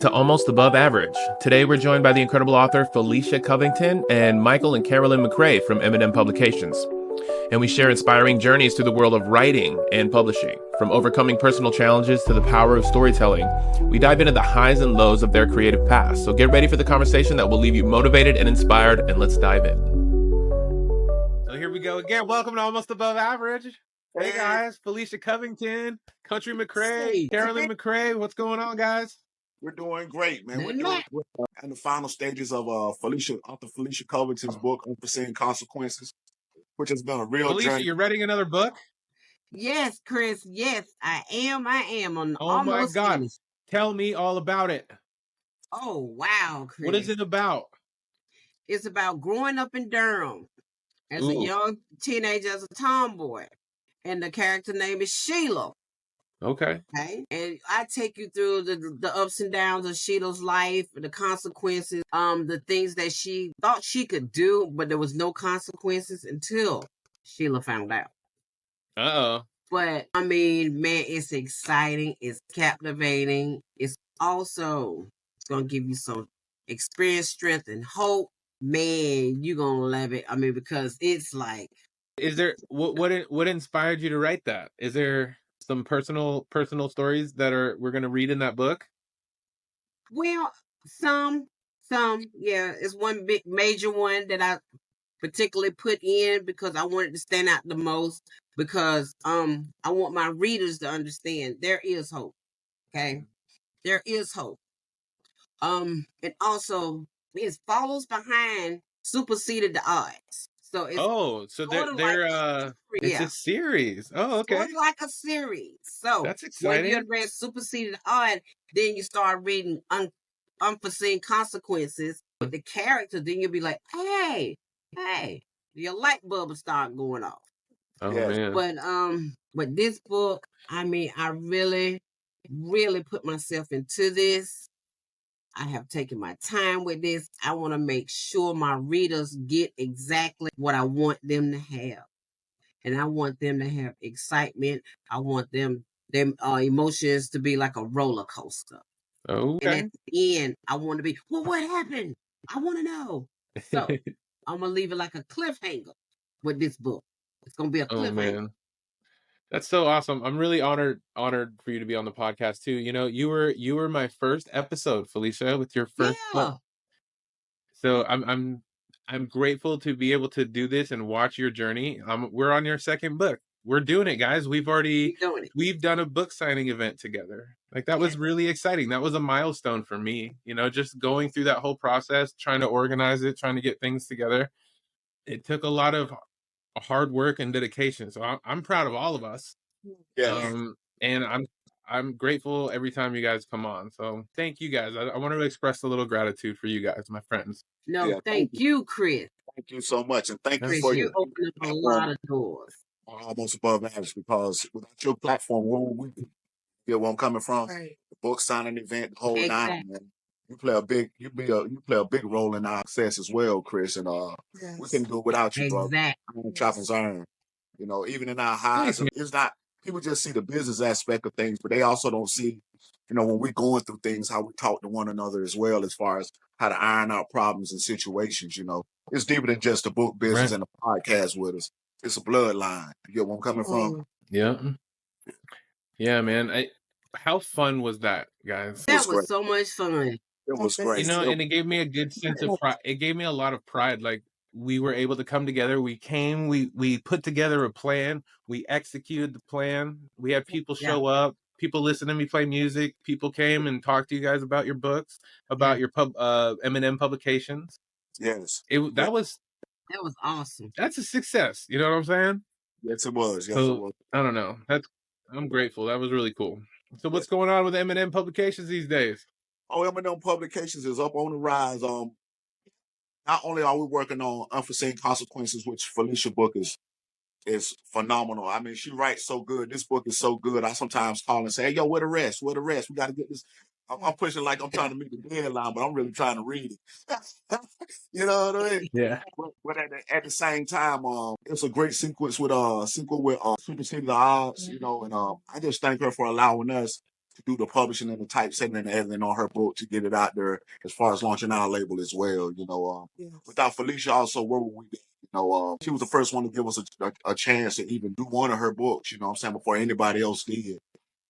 To Almost Above Average. Today we're joined by the incredible author Felicia Covington and Michael and Carolyn Mcrae from M&M Publications. And we share inspiring journeys through the world of writing and publishing. From overcoming personal challenges to the power of storytelling, we dive into the highs and lows of their creative past. So get ready for the conversation that will leave you motivated and inspired, and let's dive in. So here we go again. Welcome to Almost Above Average. Hey guys, Felicia Covington, Country Mcrae, Carolyn Mcrae. What's going on, guys? We're doing great, man. We're in the final stages of author Felicia Covington's book, Unforeseen Consequences, which has been a real Felicia, journey. you're writing another book? Yes, Chris. Yes, I am. Oh my God. Finished. Tell me all about it. Oh, wow, Chris. What is it about? It's about growing up in Durham as a young teenager, as a tomboy. And the character name is Sheila. Okay. And I take you through the ups and downs of Sheila's life, the consequences, the things that she thought she could do, but there was no consequences until Sheila found out. Uh-oh. But I mean, man, it's exciting, it's captivating, it's also gonna give you some experience, strength, and hope. Man, you're gonna love it. I mean, because it's like, is there what inspired you to write that? Is there some personal stories that we're gonna read in that book? Well, some, yeah. It's one big major one that I particularly put in because I wanted to stand out the most, because I want my readers to understand there is hope. Okay, there is hope. And also it follows behind Superseded the Odds. So it's it's a series. Oh, okay. Sort of like a series. So that's exciting. When you read Superseded the Odds, then you start reading Unforeseen Consequences with the character, then you'll be like, hey, your light bulb will start going off. Oh man. But this book, I mean, I really, really put myself into this. I have taken my time with this. I want to make sure my readers get exactly what I want them to have. And I want them to have excitement. I want them emotions to be like a roller coaster. Okay. And at the end, I want to be, well, what happened? I want to know. So I'm going to leave it like a cliffhanger with this book. It's going to be a cliffhanger. Oh, man. That's so awesome. I'm really honored for you to be on the podcast too. You know, you were my first episode, Felicia, with your first book. So I'm grateful to be able to do this and watch your journey. We're on your second book. We're doing it, guys. We've done a book signing event together. Like that was really exciting. That was a milestone for me, you know, just going through that whole process, trying to organize it, trying to get things together. It took a lot of hard work and dedication. So I'm proud of all of us. Yeah. And I'm grateful every time you guys come on. So thank you guys. I want to express a little gratitude for you guys, my friends. Thank you, Chris. Thank you so much. And thank Chris, you for you opened up a lot of doors. Almost Above Average, because without your platform, we get where I'm coming from. Right. The book signing event, the whole nine, man. You play a big role in our success as well, Chris. And we can do it without you, brother. Chopping's iron. You know, even in our highs, it's not, people just see the business aspect of things, but they also don't see, you know, when we're going through things, how we talk to one another as well, as far as how to iron out problems and situations. You know, it's deeper than just the book business and the podcast with us. It's a bloodline. You get where I'm coming from? Yeah. Yeah, man. How fun was that, guys? That was so much fun. It was great. You know, and it gave me a good sense of pride. It gave me a lot of pride. Like, we were able to come together. We put together a plan. We executed the plan. We had people show up. People listened to me play music. People came and talked to you guys about your books, about your M&M Publications. Yes. That was awesome. That's a success. You know what I'm saying? Yes, it was. Yes, so, it was. I don't know. I'm grateful. That was really cool. So what's going on with M&M Publications these days? Oh, M&M Publications is up on the rise. Not only are we working on Unforeseen Consequences, which Felicia book is phenomenal. I mean, she writes so good. This book is so good. I sometimes call and say, hey, yo, where the rest? Where the rest? We got to get this. I'm pushing like I'm trying to meet the deadline, but I'm really trying to read it. You know what I mean? Yeah. But at the same time, it's a great sequel with Superseded the Odds, you know, and I just thank her for allowing us to do the publishing and the typesetting and the editing on her book to get it out there as far as launching our label as well. Without Felicia, also, where would we be? She was the first one to give us a chance to even do one of her books, before anybody else did.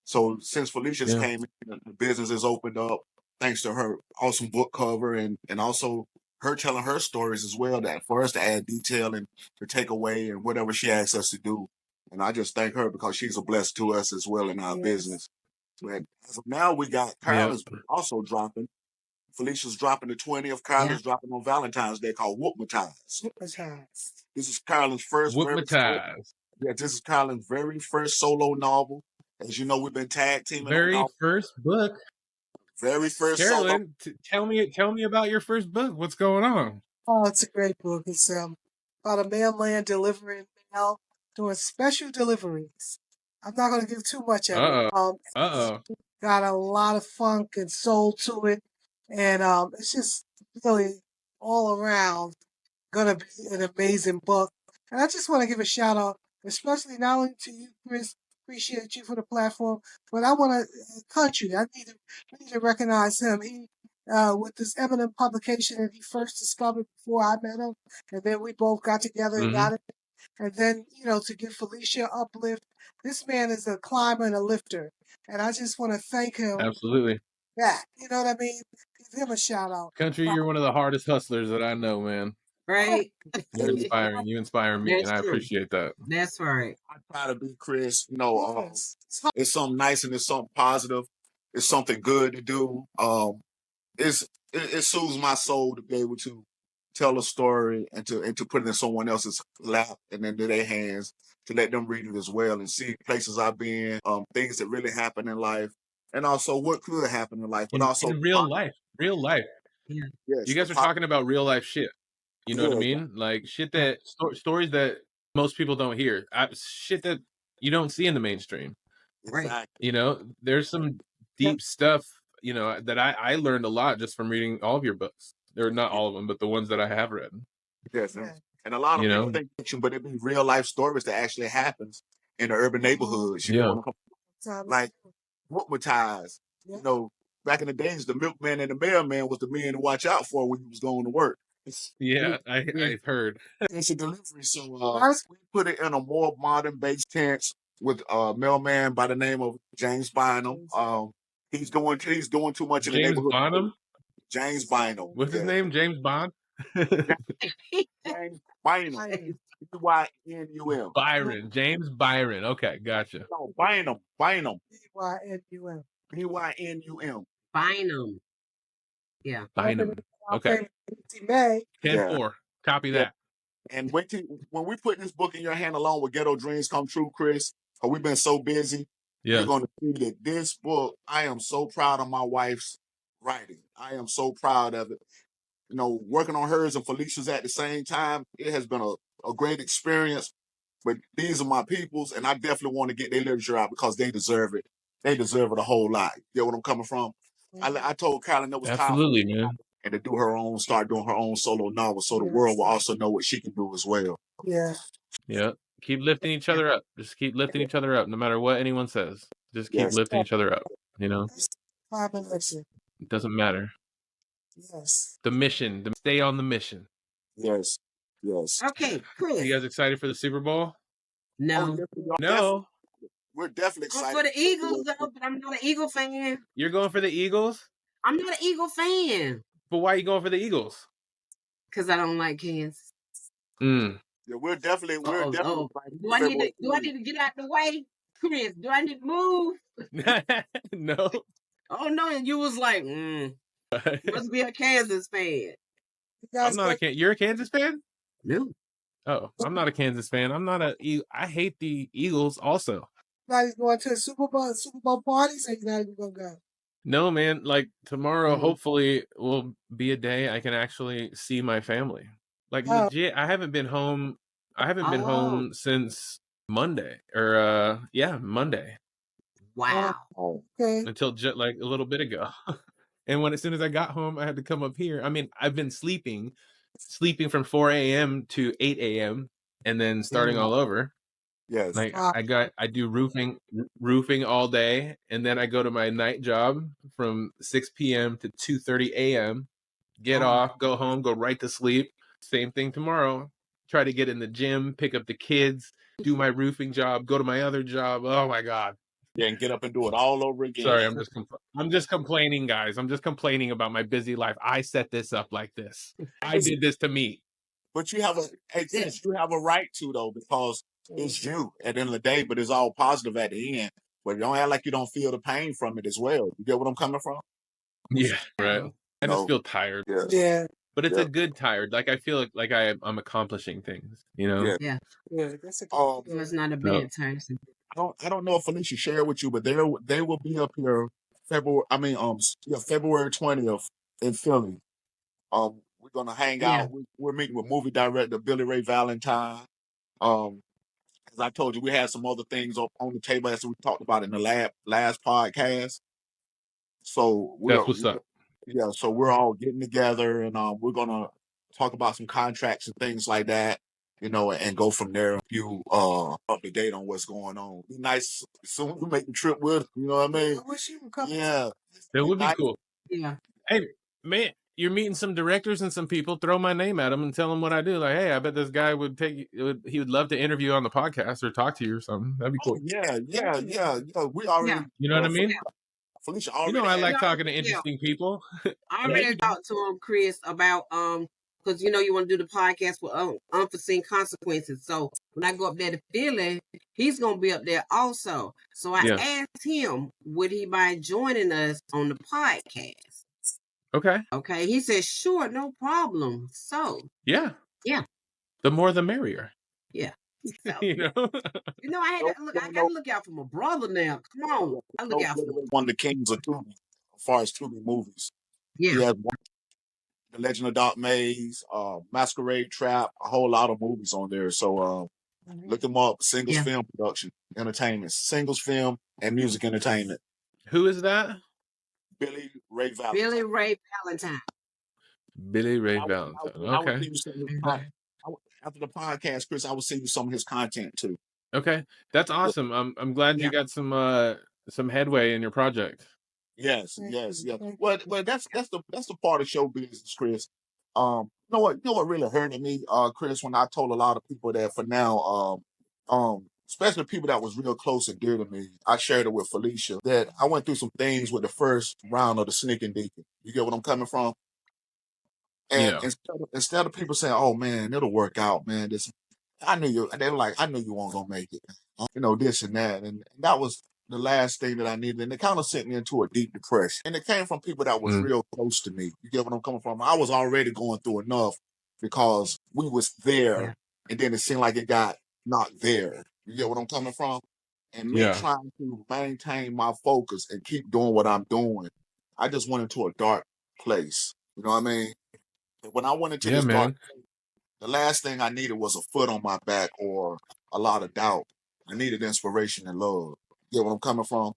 So since Felicia's came in, the business has opened up thanks to her awesome book cover and also her telling her stories as well, that for us to add detail and to take away and whatever she asks us to do. And I just thank her because she's a blessing to us as well in our business. But as of now, we got Carolyn's also dropping. Felicia's dropping the 20th. Carolyn's dropping on Valentine's Day called Whoopmatize. This is Carolyn's first this is Carolyn's very first solo novel. As you know, we've been tag teaming on first book. Very first Carolyn, tell me about your first book. What's going on? Oh, it's a great book. It's about a mailman delivering mail, doing special deliveries. I'm not going to give too much of it. It's got a lot of funk and soul to it, and it's just really all around gonna be an amazing book. And I just want to give a shout out, especially not only to you, Chris. Appreciate you for the platform, but I want to country. I need to recognize him. He with this eminent publication that he first discovered before I met him, and then we both got together and got it. And then to give Felicia uplift. This man is a climber and a lifter, and I just want to thank him. Absolutely. That you know what I mean. Give him a shout out. Country, you're one of the hardest hustlers that I know, man. Right. You're inspiring. You inspire me, That's and I true. appreciate that. That's right. I try to be Chris. It's something nice and it's something positive. It's something good to do. It soothes my soul to be able to tell a story and to put it in someone else's lap and into their hands to let them read it as well and see places I've been, things that really happen in life, and also what could happen in life, but also in real life. Yeah. Yes, you guys are talking about real life shit. You know what I mean? Like shit that stories that most people don't hear. Shit that you don't see in the mainstream. Exactly. There's some deep stuff. That I learned a lot just from reading all of your books. Or not all of them, but the ones that I have read. Yes, and a lot of people think fiction, but it be real life stories that actually happens in the urban neighborhoods. Like Whoopmatize. Back in the days, the milkman and the mailman was the men to watch out for when he was going to work. I've heard. It's a delivery, so we put it in a more modern base tense with a mailman by the name of James Bynum. He's doing too much in the neighborhood. Bonham? James Bynum. What's his name? James Bond? James Bynum. B-Y-N-U-M. Byron. James Byron. Okay, gotcha. No, Bynum. B-Y-N-U-M. B-Y-N-U-M. Bynum. Yeah. Bynum. Okay. 10-4. Copy that. And when we put this book in your hand along with Ghetto Dreams Come True, Chris, because we've been so busy, you're going to see that this book, I am so proud of my wife's writing. I am so proud of it. Working on hers and Felicia's at the same time, it has been a great experience. But these are my peoples, and I definitely want to get their literature out because they deserve it. They deserve it a whole lot. You get what I'm coming from? I told Carolyn that was absolutely, man. And to start doing her own solo novel so the world will also know what she can do as well. Yeah. Keep lifting each other up. Just keep lifting each other up, no matter what anyone says. Just keep lifting each other up, It doesn't matter. Yes. The mission. Stay on the mission. Yes. Okay, Chris. Are you guys excited for the Super Bowl? No. No. We're definitely excited. I'm for the Eagles, though, but I'm not an Eagle fan. You're going for the Eagles? I'm not an Eagle fan. But why are you going for the Eagles? Because I don't like Kansas. Yeah, we're definitely Do I need to get out the way? Chris, do I need to move? No. Oh, no, and you was like, must be a Kansas fan. I'm not you're a Kansas fan? No. Oh, I'm not a Kansas fan. I hate the Eagles also. Nobody's going to a Super Bowl party, so you're not even going to go. No, man. Like tomorrow, hopefully, will be a day I can actually see my family. Like legit, I haven't been home. I haven't been home since Monday, Monday. Wow. Okay. Until just like a little bit ago. And as soon as I got home, I had to come up here. I mean, I've been sleeping from 4 a.m. to 8 a.m. and then starting all over. Yes. Like I do roofing all day, and then I go to my night job from 6 p.m. to 2:30 a.m. Get off, go home, go right to sleep. Same thing tomorrow. Try to get in the gym, pick up the kids, do my roofing job, go to my other job. Oh my God. Yeah, and get up and do it all over again. Sorry, I'm just complaining, guys. I'm just complaining about my busy life. I set this up like this. I did this to me. But you have you have a right to, though, because it's you at the end of the day, but it's all positive at the end. But don't act like you don't feel the pain from it as well. You get what I'm coming from? Yeah, right. I just feel tired. Yeah. But it's a good tired. Like I feel like I'm accomplishing things, you know? Yeah. Yeah. That's a So it's not a bad time. I don't know if Felicia shared with you, but they will be up here February 20th in Philly. We're gonna hang out. We're meeting with movie director Billy Ray Valentine. As I told you, we had some other things on the table as we talked about in the last podcast. So That's what's up. so we're all getting together, and we're gonna talk about some contracts and things like that, and go from there. You up to date on what's going on. Be nice soon we make the trip with, you know what I mean? I wish you would come. Yeah, that would be cool. Yeah. Hey, man, you're meeting some directors and some people. Throw my name at them and tell them what I do. Like, hey, I bet this guy would he would love to interview on the podcast or talk to you or something. That'd be cool. Yeah. We already, you know what I mean? Felicia already. I like talking to interesting people. I already talked to him, Chris, about because you want to do the podcast with unforeseen consequences. So when I go up there to Philly, he's gonna be up there also. So I asked him, would he mind joining us on the podcast? Okay. He said, sure, no problem. So yeah. The more the merrier. Yeah. So, I gotta look out for my brother now. Come on. I look out for him. One of the kings of Tubi, as far as Tubi movies. Yeah. He has The Legend of Dark Maze, Masquerade Trap, a whole lot of movies on there. So look him up. Singles Film Production Entertainment. Singles Film and Music Entertainment. Who is that? Billy Ray Valentine. Billy Ray Valentine. Billy Ray Valentine. Okay. After the podcast, Chris, I will send you some of his content too. Okay, that's awesome. I'm glad you got some headway in your project. Yes. Well, that's the part of show business, Chris. You know what really hurted me, Chris, when I told a lot of people that for now, especially people that was real close and dear to me, I shared it with Felicia that I went through some things with the first round of the Sneaking Deacon. You get what I'm coming from? And instead of people saying, "Oh man, it'll work out, man," I knew you. They were like, "I knew you weren't gonna make it," this and that, and that was the last thing that I needed, and it kind of sent me into a deep depression. And it came from people that was real close to me. You get what I'm coming from? I was already going through enough because we was there, and then it seemed like it got not there. You get what I'm coming from? And me trying to maintain my focus and keep doing what I'm doing, I just went into a dark place. You know what I mean? When I went into this dark, the last thing I needed was a foot on my back or a lot of doubt. I needed inspiration and love. You get what I'm coming from?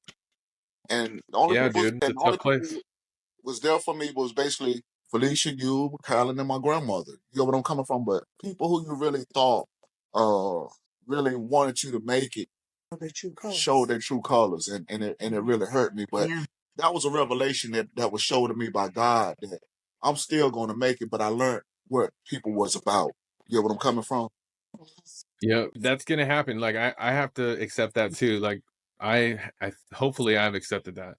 And the only people was there for me was basically Felicia, you, Carolyn, and my grandmother. You get what I'm coming from? But people who you really thought really wanted you to make it showed their true colors, and it really hurt me. But that was a revelation that was shown to me by God that I'm still going to make it, but I learned what people was about. You get what I'm coming from? Yeah, that's gonna happen. Like I have to accept that too. Like I hopefully I've accepted that.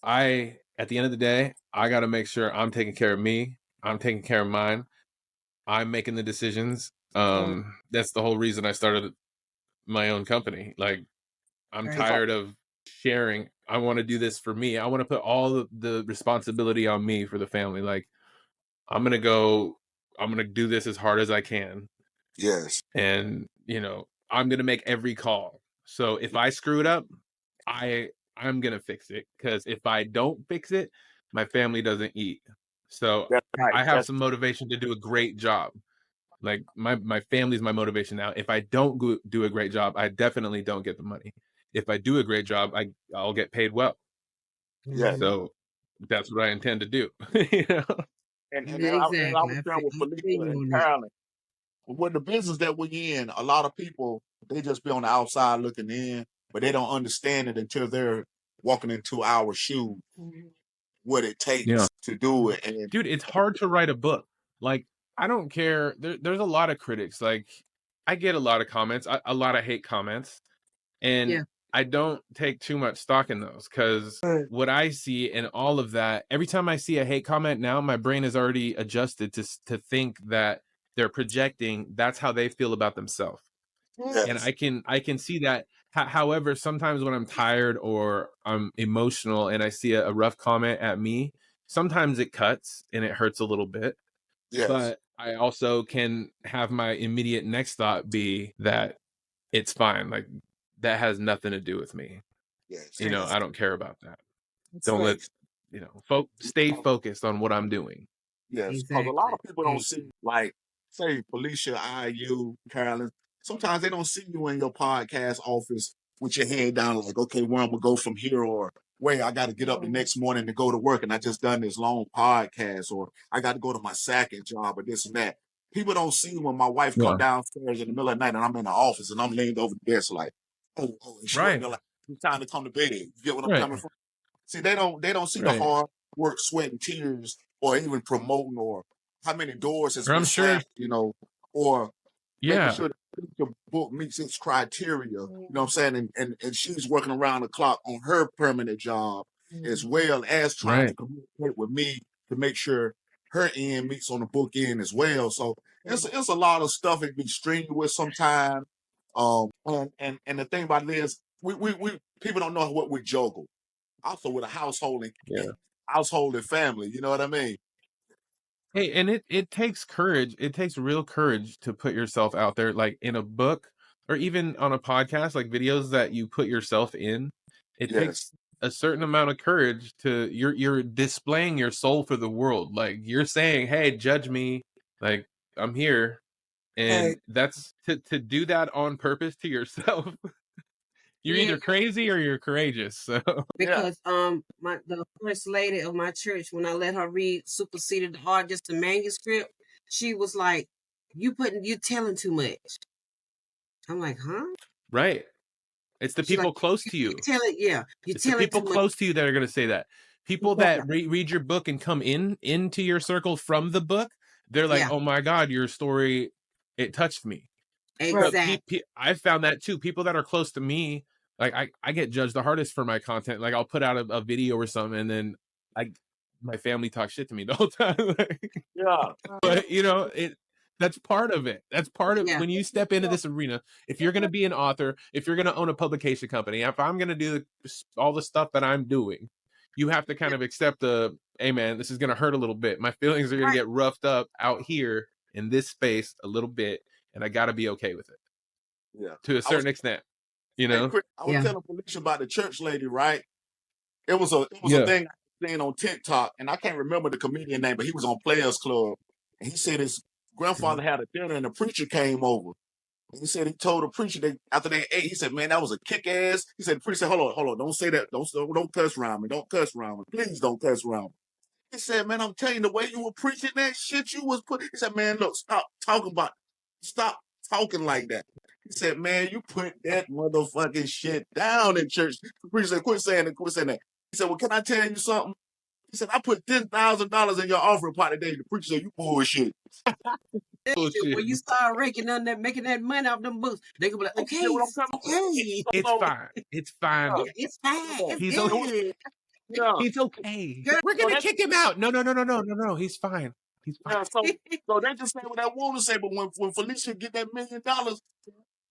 At the end of the day, I got to make sure I'm taking care of me. I'm taking care of mine. I'm making the decisions. That's the whole reason I started my own company. Like I'm tired of sharing. I want to do this for me. I want to put all the responsibility on me for the family. Like I'm going to do this as hard as I can. Yes. And, I'm going to make every call. So if I screw it up, I'm going to fix it, because if I don't fix it, my family doesn't eat. So I have some motivation to do a great job. Like my family's my motivation now. If I don't do a great job, I definitely don't get the money. If I do a great job, I'll get paid well. Yeah. So that's what I intend to do. And I was sharing with Felicia and Carolyn. with the business that we're in, a lot of people, they just be on the outside looking in, but they don't understand it until they're walking into our shoes, what it takes to do it. And dude, it's hard to write a book. Like, I don't care. There's a lot of critics. Like, I get a lot of comments, a lot of hate comments, and I don't take too much stock in those, because what I see in all of that, every time I see a hate comment now, my brain is already adjusted to think that they're projecting. That's how they feel about themselves. And I can see that. However, sometimes when I'm tired or I'm emotional and I see a rough comment at me, sometimes it cuts and it hurts a little bit. But I also can have my immediate next thought be that it's fine. Like, that has nothing to do with me. You know, I don't care about that. Don't let, you know, stay focused on what I'm doing. Yes, because a lot of people don't see, like, say, Felicia, you, Carolyn, sometimes they don't see you in your podcast office with your head down, like, okay, where I'm going to go from here, or where I got to get up the next morning to go to work, and I just done this long podcast, or I got to go to my second job, or this and that. People don't see when my wife come downstairs in the middle of the night and I'm in the office and I'm leaned over the desk like, and she looking there like, it's time to come to bed. You get what I'm coming from? See, they don't see the hard work, sweat, and tears, or even promoting, or how many doors has been slammed, you know, or making sure that the book meets its criteria. You know what I'm saying? And she's working around the clock on her permanent job, as well as trying to communicate with me to make sure her end meets on the book end as well. So it's a lot of stuff. It be strenuous sometimes. And the thing about it is, we people don't know what we juggle. Also with a household and family, you know what I mean? Hey, and it takes courage. It takes real courage to put yourself out there, like in a book or even on a podcast, like videos that you put yourself in. It takes a certain amount of courage to you're displaying your soul for the world. Like, you're saying, "Hey, judge me. Like, I'm here." And that's to do that on purpose to yourself. You're either crazy or you're courageous. So because the first lady of my church, when I let her read Superseded the Heart, just the manuscript, she was like, you telling too much. I'm like, huh? Right. It's the people close to you. It's the people close to you that are going to say that. People that read your book and come into your circle from the book, they're like, "Oh my God, your story, it touched me." Exactly. I found that too. People that are close to me, like I get judged the hardest for my content. Like, I'll put out a video or something, and then my family talks shit to me the whole time. But you know, that's part of it. That's part of when you step into this arena. If you're going to be an author, if you're going to own a publication company, if I'm going to do all the stuff that I'm doing, you have to kind of accept hey man, this is going to hurt a little bit. My feelings are going to get roughed up out here in this space a little bit, and I got to be okay with it. Yeah, to a certain extent, you know. Chris, I was telling Felicia about the church lady, right? It was a thing I seen on TikTok, and I can't remember the comedian name, but he was on Players Club, and he said his grandfather had a dinner, and the preacher came over. And he said he told the preacher that after they ate, he said, "Man, that was a kick ass." He said, "The preacher said, hold on, don't say that, don't cuss around me, don't cuss around me, please don't cuss around me." He said, "Man, I'm telling you, the way you were preaching that shit, you was put." He said, "Man, look, stop talking like that." He said, "Man, you put that motherfucking shit down in church." The preacher said, "Quit saying it, quit saying that." He said, "Well, can I tell you something?" He said, "I put $10,000 in your offering pot today." The preacher said, "You bullshit." When you start making that money off them books, they gonna be like, "Okay, okay, it's fine, it's fine, it's fine, it's good." He's okay. We're gonna kick him out. No. He's fine. He's fine. So they just say what they want to say, but when Felicia get that $1 million,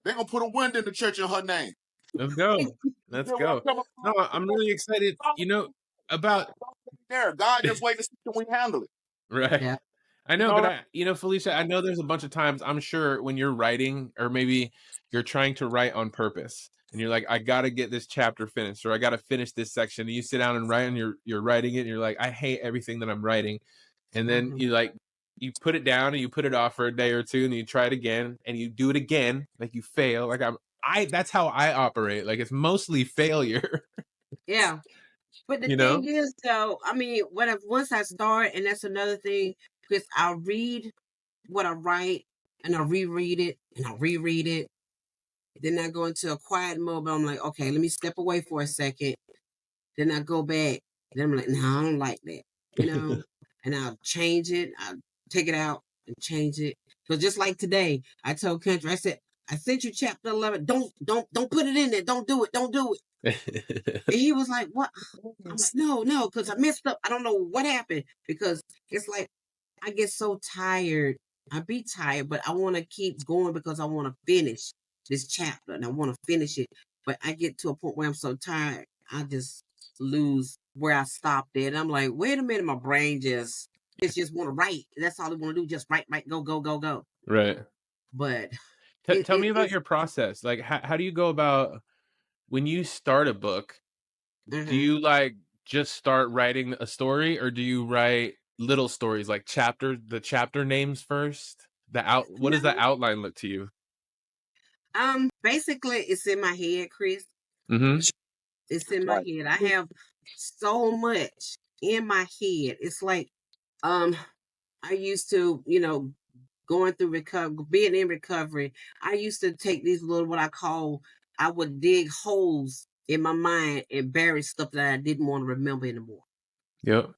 they're gonna put a window in the church in her name. Let's go. Let's go. No, I'm really excited. You know about God just waiting to see if we handle it. Right. Yeah. I know, but Felicia, I know there's a bunch of times, I'm sure, when you're writing, or maybe you're trying to write on purpose, and you're like, I got to get this chapter finished, or I got to finish this section. And you sit down and write, and you're writing it, and you're like, I hate everything that I'm writing. And then you put it down and you put it off for a day or two, and you try it again, and you do it again, like you fail. Like that's how I operate. Like, it's mostly failure. Yeah. But the thing is, though, I mean, once I start, and that's another thing, because I read what I write, and I reread it and I reread it. Then I go into a quiet mode, but I'm like, okay, let me step away for a second. Then I go back. Then I'm like, no, I don't like that, and I'll change it. I'll take it out and change it. So just like today, I told Country, I said, I sent you chapter 11. Don't put it in there. Don't do it. Don't do it. And he was like, what? I'm like, no, because I messed up. I don't know what happened, because it's like I get so tired. I be tired, but I want to keep going because I want to finish this chapter and I want to finish it. But I get to a point where I'm so tired, I just lose where I stopped at. And I'm like, wait a minute, my brain just want to write. That's all it want to do, just write, go. Right. But Tell me about it's your process. Like, how do you go about when you start a book? Do you like just start writing a story, or do you write little stories, like the chapter names first? What does the outline look to you? Basically it's in my head, Chris. Mm-hmm. It's in my head. I have so much in my head. It's like I used to, going through recovery, being in recovery, I used to take these little, I would dig holes in my mind and bury stuff that I didn't want to remember anymore. Yep.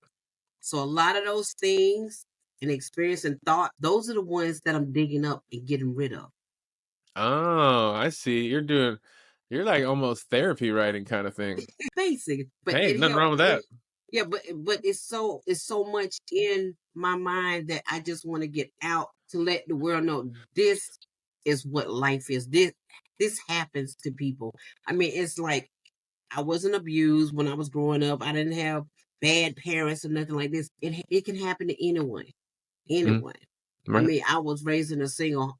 So a lot of those things and experience and thought, those are the ones that I'm digging up and getting rid of. Oh, I see. You're like almost therapy writing kind of thing. Basic, but Hey, it nothing wrong with that. yeah, but it's so much in my mind that I just want to get out to let the world know this is what life is. This happens to people. I mean, it's like I wasn't abused when I was growing up. I didn't have bad parents or nothing like this. It can happen to anyone. Anyone. I Right. mean, I was raised in a single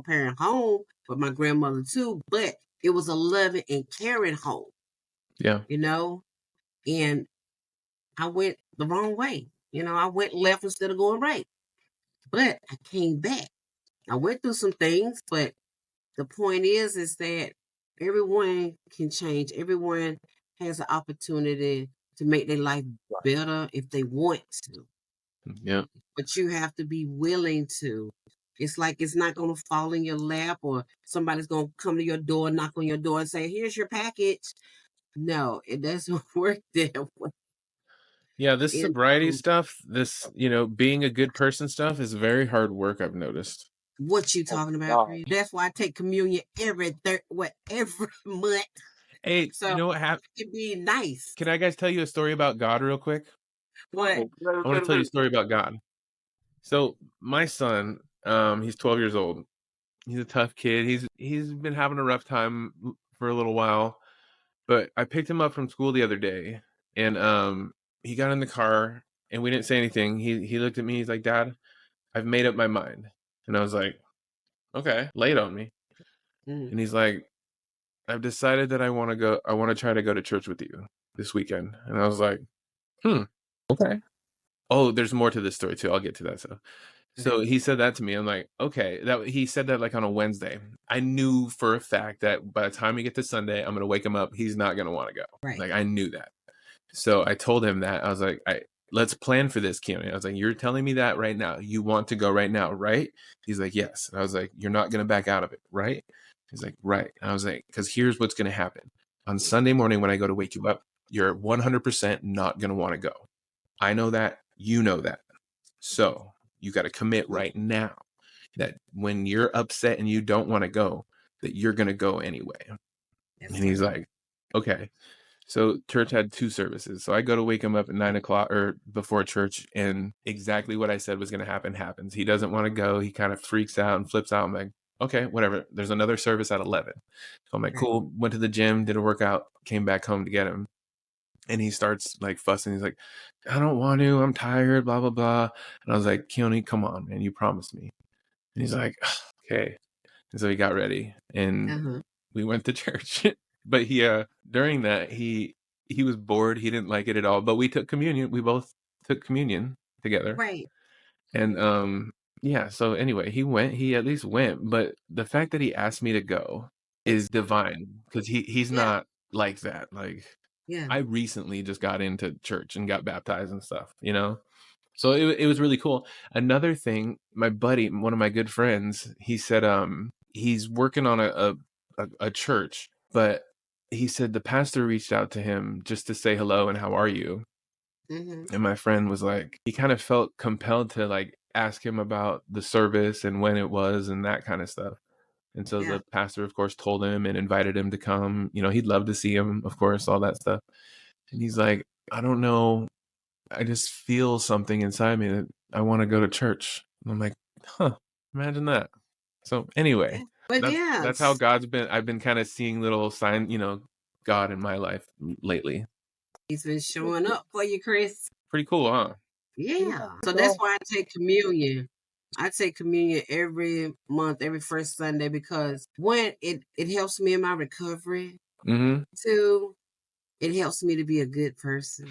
parent home with my grandmother too, but it was a loving and caring home. Yeah. And I went the wrong way. I went left instead of going right. But I came back. I went through some things, but the point is that everyone can change. Everyone has an opportunity to make their life better if they want to. Yeah. But you have to be willing to. It's like it's not going to fall in your lap, or somebody's going to come to your door, knock on your door and say, here's your package. No, it doesn't work that way. Yeah, this And sobriety stuff, this, being a good person stuff is very hard work, I've noticed. what you talking about, Chris? That's why I take communion every month. Hey, So you know what happened? it be nice. Can I guys tell you a story about God real quick? What? I want to tell you a story about God. So my son, he's 12 years old. He's a tough kid. He's been having a rough time for a little while, but I picked him up from school the other day, and he got in the car, and we didn't say anything. He looked at me. He's like, "Dad, I've made up my mind," and I was like, "Okay, lay it on me." And he's like, "I've decided that I want to go. I want to try to go to church with you this weekend." And I was like, okay. Oh, there's more to this story too. I'll get to that. So he said that to me. I'm like, okay. He said that like on a Wednesday. I knew for a fact that by the time we get to Sunday, I'm gonna wake him up. He's not gonna want to go. Right. Like I knew that. So I told him that. I was like, let's plan for this, Keone. I was like, you're telling me that right now. You want to go right now, right? He's like, yes. And I was like, you're not gonna back out of it, right? He's like, right. And I was like, because here's what's gonna happen. On Sunday morning when I go to wake you up, you're 100% not gonna want to go. I know that. You know that. So you got to commit right now that when you're upset and you don't want to go, that you're going to go anyway. And he's like, okay. So church had 2 services. So I go to wake him up at 9 o'clock or before church, and exactly what I said was going to happen happens. He doesn't want to go. He kind of freaks out and flips out. I'm like, okay, whatever. There's another service at 11. So I'm like, cool. Went to the gym, did a workout, came back home to get him. And he starts like fussing. He's like, I don't want to. I'm tired, blah, blah, blah. And I was like, Keone, come on, man. You promised me. And he's like, okay. And so he got ready and we went to church. But during that, he was bored. He didn't like it at all. But we took communion. We both took communion together. Right. And yeah. So anyway, he at least went. But the fact that he asked me to go is divine, because he's not like that. Like, yeah. I recently just got into church and got baptized and stuff, So it was really cool. Another thing, my buddy, one of my good friends, he said he's working on a church, but he said the pastor reached out to him just to say hello and how are you? And my friend was like, he kind of felt compelled to like ask him about the service and when it was and that kind of stuff. And so the pastor, of course, told him and invited him to come. You know, he'd love to see him, of course, all that stuff. And he's like, I don't know. I just feel something inside me that I want to go to church. And I'm like, huh, imagine that. So anyway, but that's how I've been kind of seeing little sign, you know, God in my life lately. He's been showing up for you, Chris. Pretty cool, huh? Yeah. So that's why I take communion. I take communion every month, every first Sunday, because one, it helps me in my recovery. Mm-hmm. Two, it helps me to be a good person.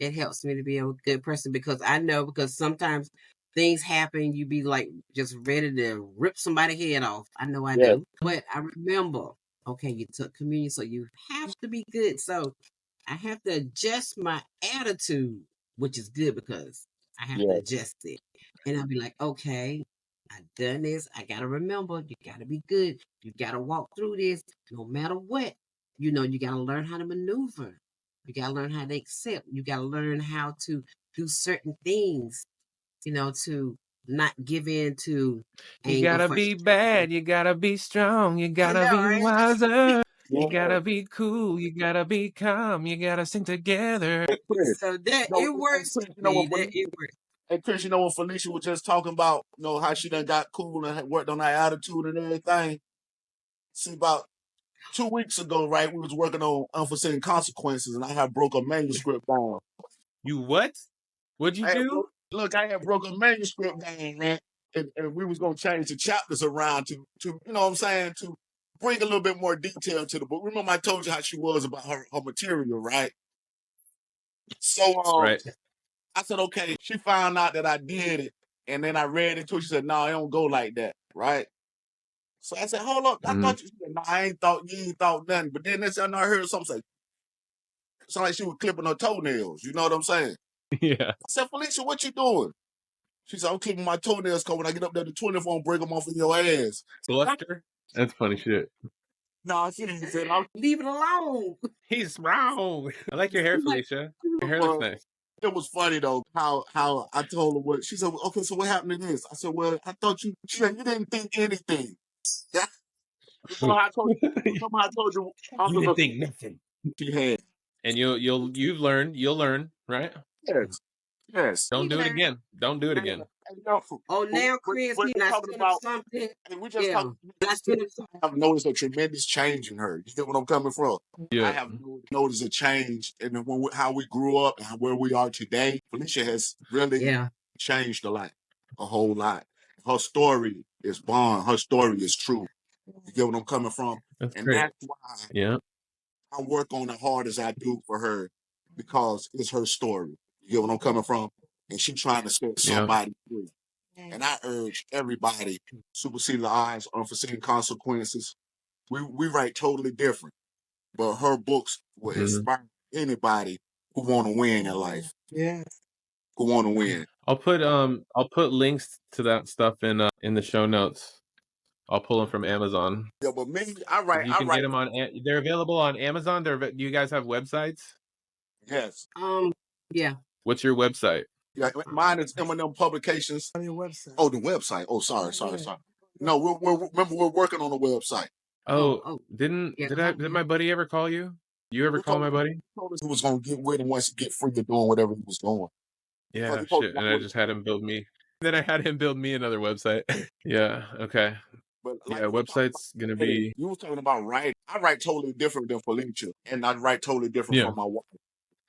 It helps me to be a good person because I know, because sometimes things happen, you be like just ready to rip somebody's head off. I know I do. But I remember, okay, you took communion, so you have to be good. So I have to adjust my attitude, which is good because I have to adjust it. And I'll be like, okay, I've done this. I got to remember, you got to be good. You got to walk through this no matter what. You know, you got to learn how to maneuver. You got to learn how to accept. You got to learn how to do certain things, you know, to not give in to You anger. gotta be bad. You gotta be strong. You gotta be wiser. You gotta be cool. You gotta be calm. You gotta sing together. So that it works. It works. Hey, Chris, you know what Felicia was just talking about, you know, how she done got cool and worked on her attitude and everything? See, about 2 weeks ago, right, we was working on unforeseen consequences, and I had broke a manuscript down. You what? What'd you do? Look, I had broke a manuscript down, man, and we was going to change the chapters around to, you know what I'm saying, to bring a little bit more detail to the book. Remember I told you how she was about her material, right? So, Right. I said, okay, she found out that I did it, and then I read it to her. She said, no, it don't go like that, right? So I said, hold up, I thought you said, no, you ain't thought nothing. But then that's when I heard something say, sound like she was clipping her toenails, you know what I'm saying? Yeah. I said, Felicia, what you doing? She said, I'm clipping my toenails, cause when I get up there, the 20th won't break them off in your ass. Bluster? That's funny shit. No, she didn't say, I'll leave it alone. He's wrong. I like your hair, Felicia. Your hair looks nice. It was funny though how I told her what she said. Okay, so what happened to this? I said, well, I thought you. She said, you didn't think anything. Remember how I told you? You didn't think nothing. She had. And you've learned. You'll learn, right? Yes. Don't do it again. Don't do it again. Oh, now, Chris, we're talking about something. And we just talking. I have noticed a tremendous change in her. You get what I'm coming from? Yeah. I have noticed a change in how we grew up and where we are today. Felicia has really changed a whole lot. Her story is bond. Her story is true. You get what I'm coming from? That's and great. That's why I work on it hard as I do for her, because it's her story. You get what I'm coming from? And she's trying to set somebody free. And I urge everybody, superseded odds, unforeseen consequences. We write totally different, but her books will inspire anybody who want to win in life. Yes. Who want to win. I'll put links to that stuff in the show notes. I'll pull them from Amazon. Yeah, but me, I write. You can get them on. They're available on Amazon. Do you guys have websites? Yes. Yeah. What's your website? Yeah, mine is M&M Publications. On your website. Oh, the website. Oh, sorry. No, we're working on the website. Oh, did my buddy ever call you? You ever call my buddy? He told us he was gonna get with him once he get free to doing whatever he was doing. Yeah, shit. And I just had him build me. Then I had him build me another website. Yeah. Okay. But yeah, website's gonna be. You were talking about writing. I write totally different than Felicia, and I write totally different from my wife.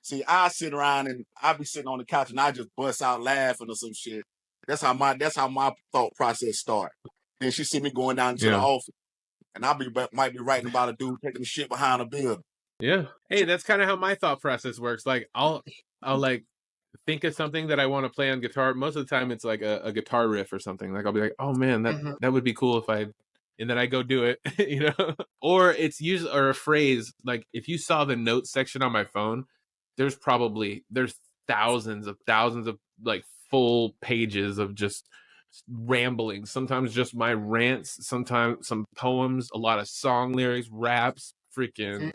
See, I sit around and I be sitting on the couch and I just bust out laughing or some shit. That's how my thought process start. Then she see me going down to the office, and might be writing about a dude taking the shit behind a building. Yeah. Hey, that's kind of how my thought process works. Like I'll like think of something that I want to play on guitar. Most of the time it's like a guitar riff or something. Like I'll be like, oh man, that would be cool if and then I go do it, you know? Or it's usually, or a phrase, like if you saw the notes section on my phone, there's thousands of like full pages of just rambling, sometimes just my rants, sometimes some poems, a lot of song lyrics, raps, freaking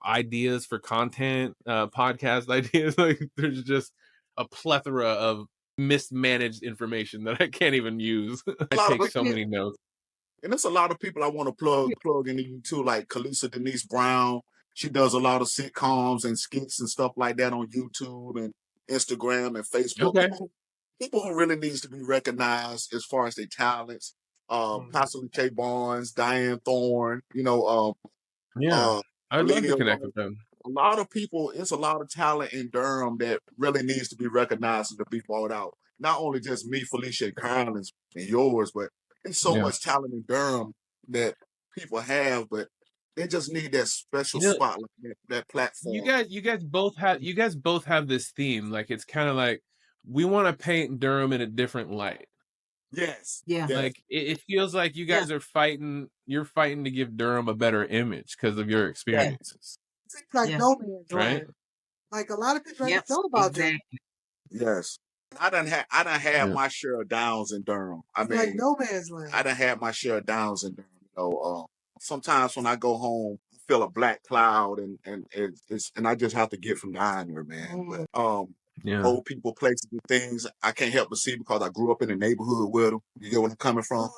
ideas for content, podcast ideas. Like there's just a plethora of mismanaged information that I can't even use. I take so many notes. And there's a lot of people I want to plug into you too, like Kalisa Denise Brown. She does a lot of sitcoms and skits and stuff like that on YouTube and Instagram and Facebook. Okay. People who really needs to be recognized as far as their talents. Possibly Kay Barnes, Diane Thorne, I'd love to Melania connect White. with them. A lot of people, it's a lot of talent in Durham that really needs to be recognized and to be brought out. Not only just me, Felicia, and Carolyn's and yours, but there's so much talent in Durham that people have, but they just need that special spotlight, that platform. You guys both have this theme. Like it's kind of like we want to paint Durham in a different light. Yes. Yeah. Like it feels like you guys are fighting. You're fighting to give Durham a better image because of your experiences. It's like no man's right? land. Like a lot of people don't know about that. Yes. I done had my share of downs in Durham. I mean, like no man's land. I done had my share of downs in Durham. Sometimes when I go home, I feel a black cloud, and I just have to get from down there, man. But old people, places, and things I can't help but see because I grew up in the neighborhood with them. You get where I'm coming from,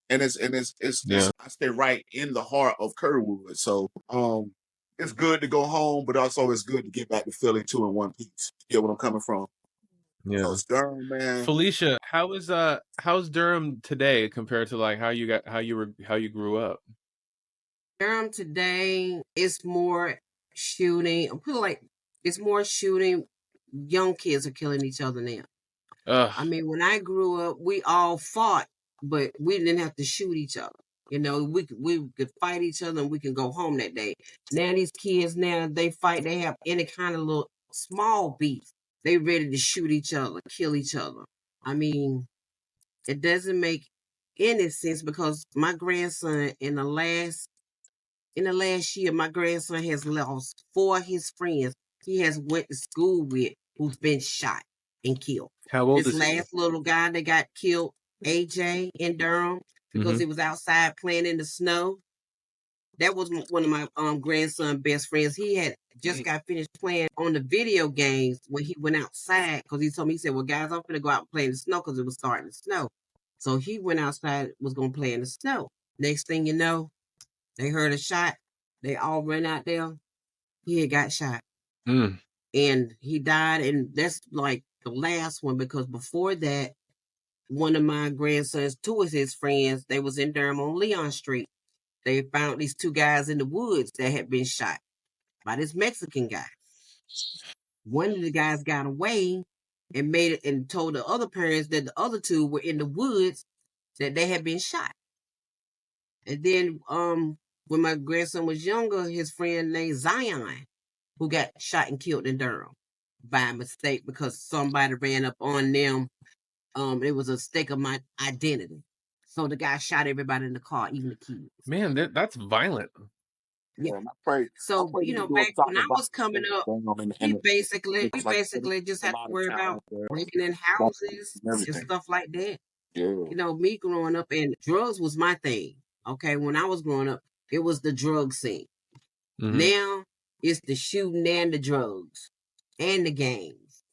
and it's I stay right in the heart of Kerwood, so it's good to go home, but also it's good to get back to Philly too in one piece. You get what I'm coming from? Yeah. So it's Durham, man. Felicia, how's Durham today compared to like how you grew up? Durham today is more shooting. It's more shooting. Young kids are killing each other now. I mean, when I grew up, we all fought, but we didn't have to shoot each other. You know, we could fight each other and we can go home that day. Now these kids, they fight. They have any kind of little small beef. They ready to shoot each other, kill each other. I mean, it doesn't make any sense because my grandson in the last year, my grandson has lost 4 of his friends he has went to school with who's been shot and killed. How old this is he? last little guy that got killed, AJ, in Durham, because he was outside playing in the snow. That was one of my grandson's best friends. He had just got finished playing on the video games when he went outside because he told me, he said, well, guys, I'm going to go out and play in the snow because it was starting to snow. So he went outside, was going to play in the snow. Next thing you know, they heard a shot. They all ran out there. He had got shot. And he died. And that's like the last one because before that, one of my grandsons, 2 of his friends, they was in Durham on Leon Street. They found these 2 guys in the woods that had been shot by this Mexican guy. One of the guys got away and made it and told the other parents that the other 2 were in the woods that they had been shot. And then when my grandson was younger, his friend named Zion, who got shot and killed in Durham by mistake because somebody ran up on them. It was a stake of my identity. So the guy shot everybody in the car, even the kids. Man, that's violent. Yeah. So, back when I was coming up, we basically just had to worry about breaking in houses and stuff like that. Me growing up, and drugs was my thing. Okay, when I was growing up, it was the drug scene. Now it's the shooting and the drugs and the games.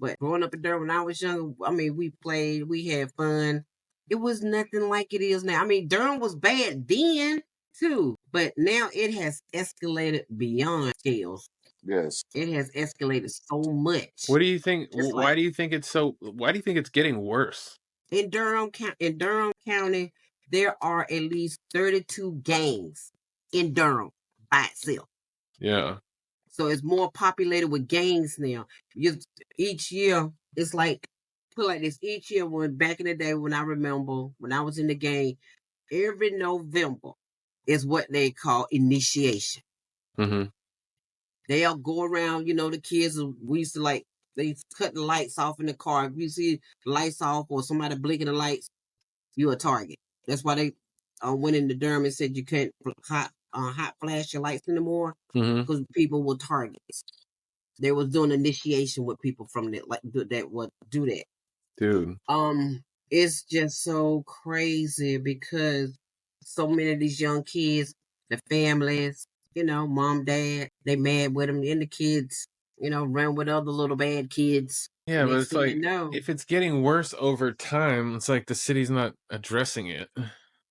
But growing up in Durham when I was young, I mean, we played, we had fun. It was nothing like it is now. I mean, Durham was bad then too, but now it has escalated beyond scales. Yes, it has escalated so much. What do you think? Why do you think it's getting worse? In Durham County, there are at least 32 gangs in Durham by itself. Yeah. So it's more populated with gangs now. Each year, it's like, put like this, each year when back in the day when I remember when I was in the gang, every November is what they call initiation. They'll go around, the kids, we used to they cut the lights off in the car. If you see the lights off or somebody blinking the lights, you're a target. That's why they went into Durham and said you can't hot flash your lights anymore because people will target. They was doing initiation with people from that, like that would do that. Dude. It's just so crazy because so many of these young kids, the families, mom, dad, they mad with them, and the kids, run with other little bad kids. Yeah, but Next it's thing like you know, if it's getting worse over time, it's like the city's not addressing it.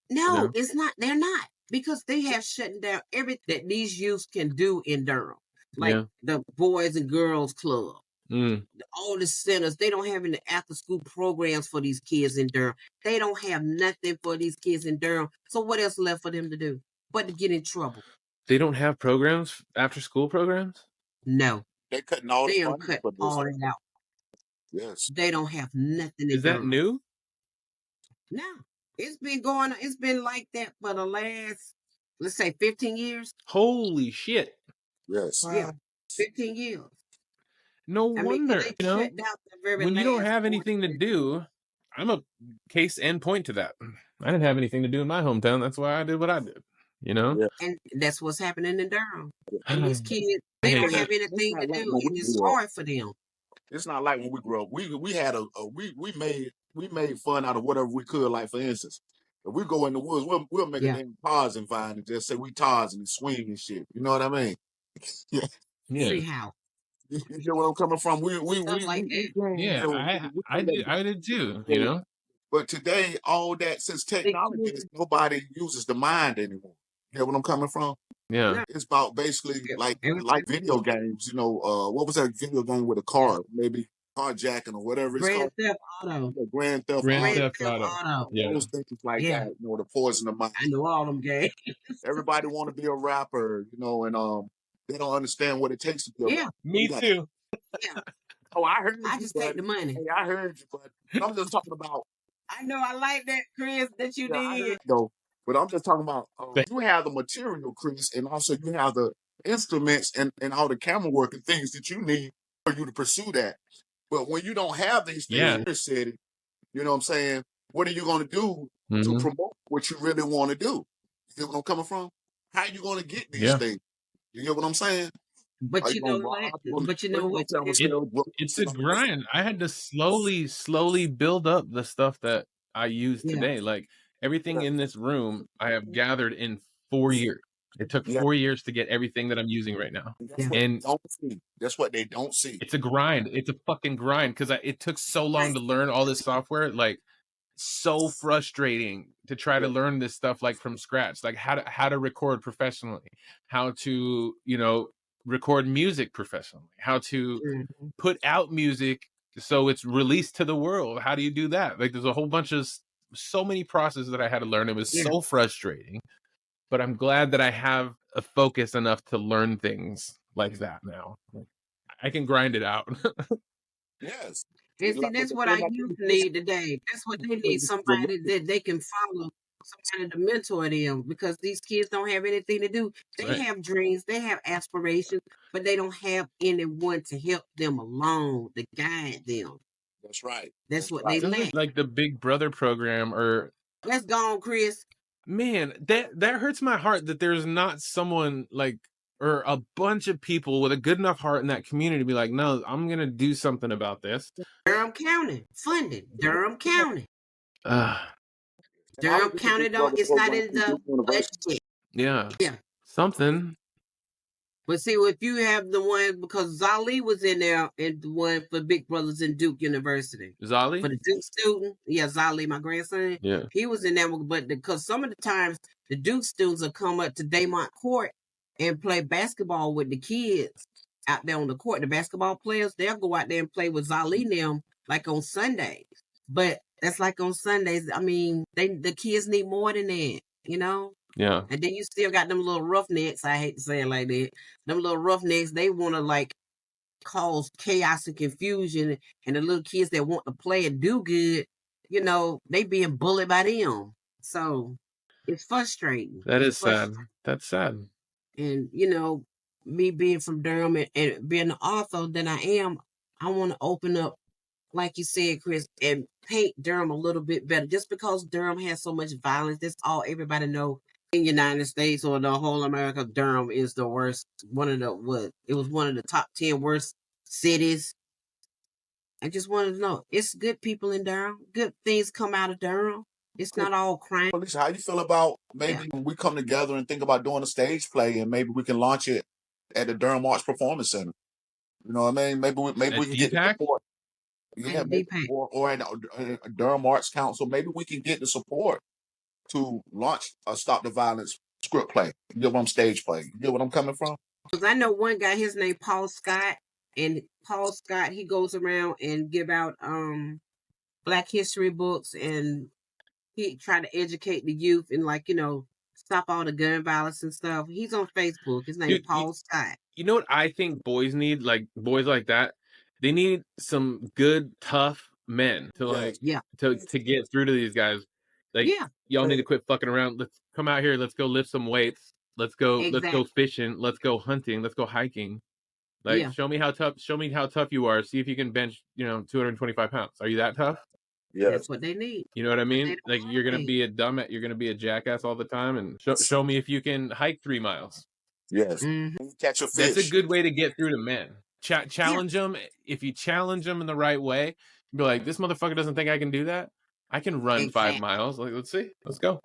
no, it's not. They're not, because they have shutting down everything that these youths can do in Durham, like the Boys and Girls Club. All the centers, they don't have any after school programs for these kids in Durham. They don't have nothing for these kids in Durham. So what else left for them to do but to get in trouble? They don't have programs, after school programs? No. They're cutting all They the don't funding cut for this. all it out. Yes. They don't have nothing in Is that Durham. new? No. It's been like that for the last, let's say, 15 years. Holy shit. Yes. Wow. Yeah. 15 years. No I mean, wonder, they shut down the very when you don't last have 40 anything to years. do, I'm a case and point to that. I didn't have anything to do in my hometown. That's why I did what I did, Yeah. And that's what's happening in Durham. Yeah. And these kids, I they hate don't It's that. have anything not to like do, when and we it's grew up. hard for them. It's not like when we grew up. We had we made fun out of whatever we could. Like for instance, if we go in the woods, we'll make a damn Tarzan vine and just say we Tarzan and swing and shit. You know what I mean? Yeah. Yeah. See how You get where I'm coming from? We stuff like that. Yeah, I did too, But today, all that, since technology, nobody uses the mind anymore. You get what I'm coming from? Yeah. No. It's about basically like video games. What was that video game with a car? Maybe carjacking or whatever it's Grand called. Theft Auto. Grand Theft Grand Auto. Theft Auto. Yeah. Those things like that. The poison of mind. I know all them games. Everybody want to be a rapper, and they don't understand what it takes to be a rapper. Me too. Yeah. Oh, I heard I you, just but take the money. hey, I heard you, but I'm just talking about. I know I like that, Chris, that you I heard did. you, though, but I'm just talking about you have the material, Chris, and also you have the instruments and all the camera work and things that you need for you to pursue that. But when you don't have these things in your city, you know what I'm saying? What are you going to do to promote what you really want to do? You get what I'm coming from? How are you going to get these things? You get what I'm saying? But you know what? But you know what? It's a grind. I had to slowly build up the stuff that I use today. Like everything in this room, I have gathered in 4 years. It took 4 years to get everything that I'm using right now. And that's what they don't see. It's a grind. It's a fucking grind because it took so long to learn all this software. Like, so frustrating to try to learn this stuff like from scratch, like how to record professionally, how to record music professionally, how to put out music so it's released to the world. How do you do that? Like there's a whole bunch of so many processes that I had to learn. It was so frustrating, but I'm glad that I have a focus enough to learn things like that now. I can grind it out. Yes. And see, that's what our youth need today. That's what they need. Somebody that they can follow, somebody to mentor them, because these kids don't have anything to do. They have dreams, they have aspirations, but they don't have anyone to help them along, to guide them. That's right. That's what they lack. Like the Big Brother program, or let's go on, Chris. Man, that hurts my heart that there's not someone like, or a bunch of people with a good enough heart in that community to be like, no, I'm gonna do something about this. Durham County funded. Durham County. Durham County it's not in the budget. Yeah. Something. But see, if you have the one, because Zali was in there, and the one for Big Brothers in Duke University. Zali? For the Duke student. Yeah, Zali, my grandson. Yeah. He was in there, but because some of the times the Duke students will come up to Daymont Court and play basketball with the kids out there on the court. The basketball players, they'll go out there and play with Zali and them like on Sundays. But that's like on Sundays. I mean, the kids need more than that, Yeah. And then you still got them little roughnecks. I hate to say it like that. Them little roughnecks, they want to like cause chaos and confusion. And the little kids that want to play and do good, they being bullied by them. So it's frustrating. That is sad. That's sad. And, me being from Durham and being the author that I am, I want to open up, like you said, Chris, and paint Durham a little bit better. Just because Durham has so much violence, that's all everybody know. in United States or the whole America, Durham is the worst. It was one of the top 10 worst cities. I just wanted to know, it's good people in Durham. Good things come out of Durham. It's not all crime. Felicia, how you feel about maybe we come together and think about doing a stage play, and maybe we can launch it at the Durham Arts Performance Center? You know what I mean? Maybe we can get the support. Yeah, maybe, or at Durham Arts Council. Maybe we can get the support to launch a Stop the Violence script play. You get what I'm stage play. You get what I'm coming from? Because I know one guy, his name Paul Scott, and Paul Scott, he goes around and give out Black history books, and he try to educate the youth and stop all the gun violence and stuff. He's on Facebook. His name is Paul Scott. You know what I think boys need? Like boys like that, they need some good, tough men to to get through to these guys. Like y'all need to quit fucking around. Let's come out here. Let's go lift some weights. Let's go fishing. Let's go hunting. Let's go hiking. Like show me how tough you are. See if you can bench, 225 pounds. Are you that tough? Yeah, that's what they need. You know what I mean? Like you're gonna be a jackass all the time, and show me if you can hike 3 miles. Yes, catch a fish. That's a good way to get through to men. Challenge them. If you challenge them in the right way, be like, this motherfucker doesn't think I can do that. I can run 5 miles. Like, let's see, let's go.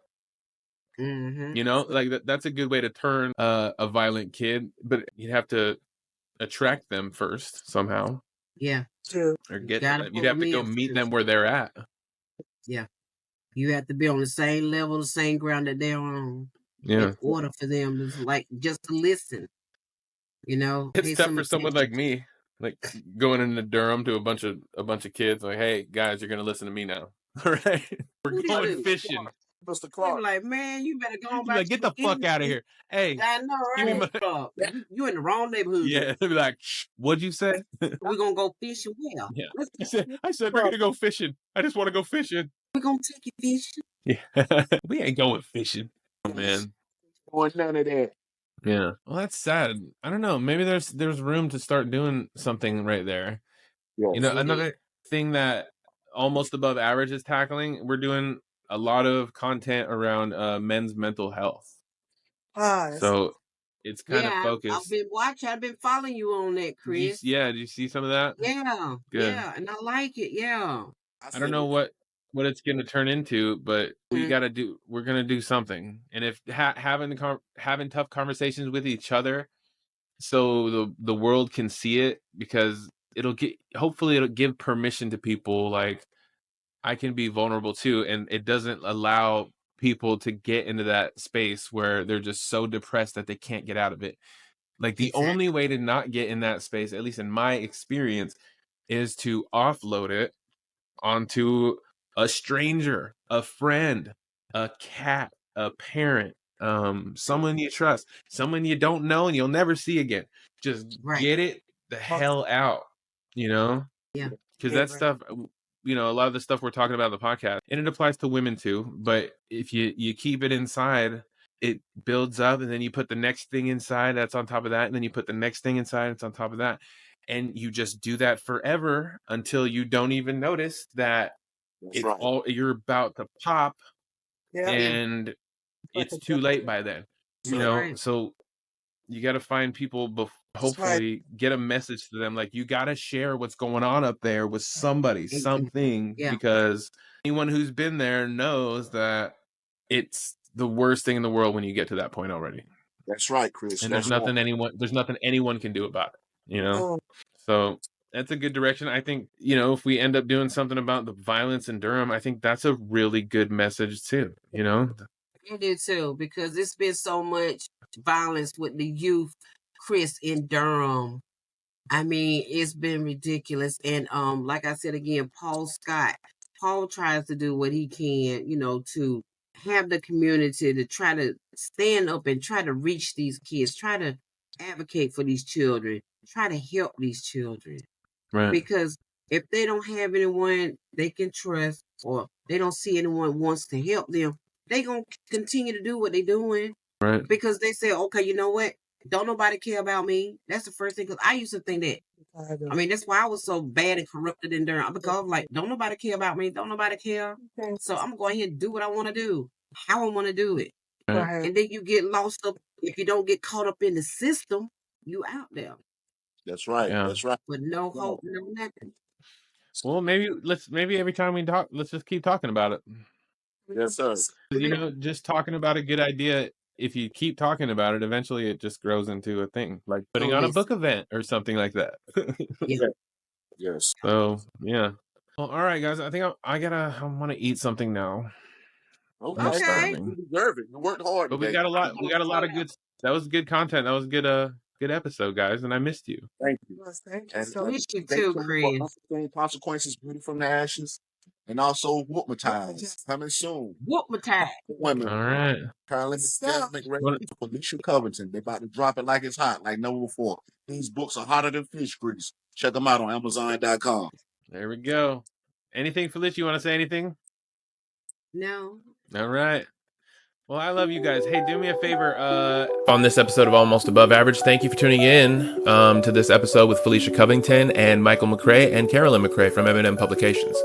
Like that's a good way to turn a violent kid, but you'd have to attract them first somehow. Yeah. Or get them. You'd have to go meet them where they're at. Yeah. You have to be on the same level, the same ground that they're on. Yeah. In order for them to just to listen. It's tough for someone like me, like going into Durham to a bunch of kids. Like, hey guys, you're gonna listen to me now. All right, we're going fishing. Mr. Clark, like, man, you better go back. Like, get the fuck out of here. Hey, I know, right? You in the wrong neighborhood. Yeah, they'll be like, what'd you say? We're gonna go fishing. Well, yeah. I said we're gonna go fishing. I just want to go fishing. We're gonna take you fishing. Yeah, we ain't going fishing. Oh man, none of that. Yeah. Well, that's sad. I don't know. Maybe there's room to start doing something right there. Yes. Another thing that Almost Above Average is tackling, we're doing a lot of content around men's mental health. So it's kind of focused. I've been watching. I've been following you on that, Chris. Did you see some of that? Yeah. Good. Yeah, and I like it. Yeah. I don't know what it's going to turn into, but we're going to do something. And if having tough conversations with each other so the world can see it, because hopefully it'll give permission to people, like, I can be vulnerable too. And it doesn't allow people to get into that space where they're just so depressed that they can't get out of it. Like the only way to not get in that space, at least in my experience, is to offload it onto a stranger, a friend, a cat, a parent, someone you trust, someone you don't know and you'll never see again. Just get it the hell out, Yeah. Because that stuff, a lot of the stuff we're talking about in the podcast, and it applies to women too, but if you keep it inside, it builds up, and then you put the next thing inside that's on top of that, and then you put the next thing inside that's on top of that. And you just do that forever until you don't even notice that you're about to pop, and it's too late by then. So you got to find people, hopefully get a message to them. Like, you got to share what's going on up there with somebody, something, because anyone who's been there knows that it's the worst thing in the world when you get to that point already. That's right, Chris. And there's nothing anyone can do about it, So that's a good direction. I think, if we end up doing something about the violence in Durham, I think that's a really good message too, I do too, because it's been so much violence with the youth, Chris, in Durham. I mean, it's been ridiculous. And like I said again, Paul Scott, Paul tries to do what he can, to have the community to try to stand up and try to reach these kids, try to advocate for these children, try to help these children. Right. Because if they don't have anyone they can trust, or they don't see anyone wants to help them, they gonna continue to do what they're doing. Right. Because they say, okay, you know what? Don't nobody care about me. That's the first thing. Because I used to think that. I mean, that's why I was so bad and corrupted in Durham. Because I'm like, don't nobody care about me. Don't nobody care. So I'm going ahead and do what I want to do, how I want to do it. Right. And then you get lost up. If you don't get caught up in the system, you out there. That's right. Yeah. That's right. With no hope, no nothing. Well, maybe every time we talk, let's just keep talking about it. Yes, sir. You know, just talking about a good idea. If you keep talking about it, eventually it just grows into a thing, like putting on a book event or something like that. Yeah. Yes. So yeah. Well, all right, guys. I think I want to eat something now. Okay. I'm starving. You deserve it. You worked hard But today. we got a lot of good. That was good content. That was good episode, guys. And I missed you. Thank you. Yes, thank you And so Miss you too, Chris. Consequences, beauty from the ashes, and also Whoopmatize coming soon. Whoopmatize. Women. All right. Carolyn, Mcrae, Felicia Covington. They about to drop it like it's hot, like never before. These books are hotter than fish grease. Check them out on Amazon.com. There we go. Anything, Felicia? You want to say anything? No. All right. Well, I love you guys. Hey, do me a favor. On this episode of Almost Above Average, thank you for tuning in to this episode with Felicia Covington and Michael Mcrae and Carolyn Mcrae from M&M Publications.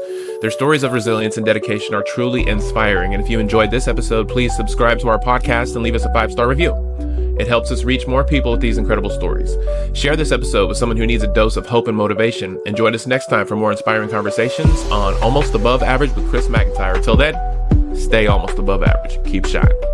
Their stories of resilience and dedication are truly inspiring. And if you enjoyed this episode, please subscribe to our podcast and leave us a 5-star review. It helps us reach more people with these incredible stories. Share this episode with someone who needs a dose of hope and motivation. And join us next time for more inspiring conversations on Almost Above Average with Chris McIntyre. Till then, stay almost above average. Keep shining.